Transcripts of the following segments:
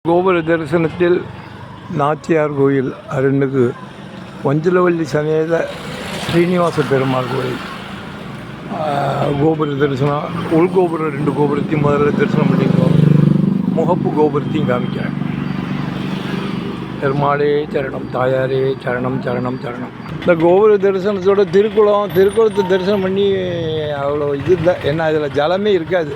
கோபுர தரிசனத்தில் நாச்சியார் கோயில், அருள்மிகு வஞ்சலவள்ளி சமேத ஸ்ரீனிவாச பெருமாள் கோயில் கோபுர தரிசனம். உள்கோபுரம் 2 கோபுரத்தையும் முதல்ல தரிசனம் பண்ணிக்கிறோம். முகப்பு கோபுரத்தையும் காமிக்கிறேன். பெருமாளே சரணம், தாயாரே சரணம் சரணம் சரணம். இந்த கோபுர தரிசனத்தோட திருக்குளத்தை தரிசனம் பண்ணி அவ்வளோ இது இல்லை. ஏன்னா இதில் ஜலமே இருக்காது,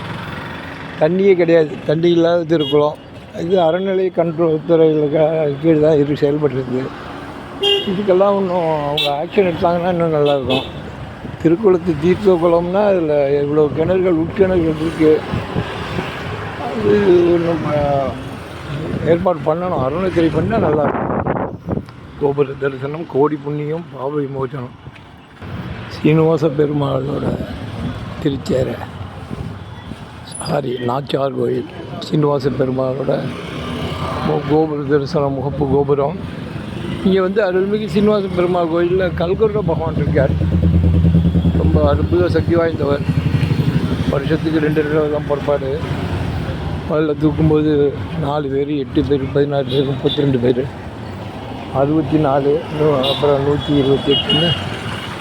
தண்ணியே கிடையாது. தண்ணி இல்லாத திருக்குளம் இது. அறநிலை கண்ட்ரோல் துறையில் கீழ் தான் இது செயல்பட்டுருக்கு. இதுக்கெல்லாம் இன்னும் அவங்க ஆக்ஷன் எடுத்தாங்கன்னா இன்னும் நல்லாயிருக்கும். திருக்குளத்து தீர்த்த குளம்னா அதில் இவ்வளோ கிணறுகள், உட்கிணறுகள் இருக்குது. அது இன்னும் ஏற்பாடு பண்ணணும், அறநிலைத்துறை பண்ணால் நல்லாயிருக்கும். கோபுர தரிசனம், கோடி புண்ணியம், பாவ விமோசனம். சீனிவாச பெருமாளோட திருச்சேரை, நாச்சியார் கோயில், சீனிவாச பெருமாளோட கோபுர தரிசனம், முகப்பு கோபுரம். இங்கே அருள்மிகு சீனிவாச பெருமாள் கோயிலில் கல்கருட பகவான் இருக்கார். ரொம்ப அற்புத சக்தி வாய்ந்தவர். வருஷத்துக்கு 2 தடவை தான் புறப்பாடு. முதல்ல தூக்கும்போது 4 பேர், 8 பேர், 16 பேர், 32 பேர், 64, அப்புறம் 128ன்னு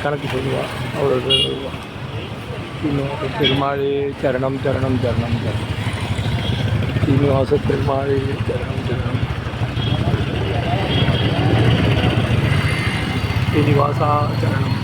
கணக்கு சொல்லுவாள். அவ்வளோ பேர் வருவாள். சீனிவாச பெருமாளே சரணம் சரணம் சரணம் சரணம். சீனிவாச பெருமாளே சரணம் சரணம். சீனிவாசா சரணம்.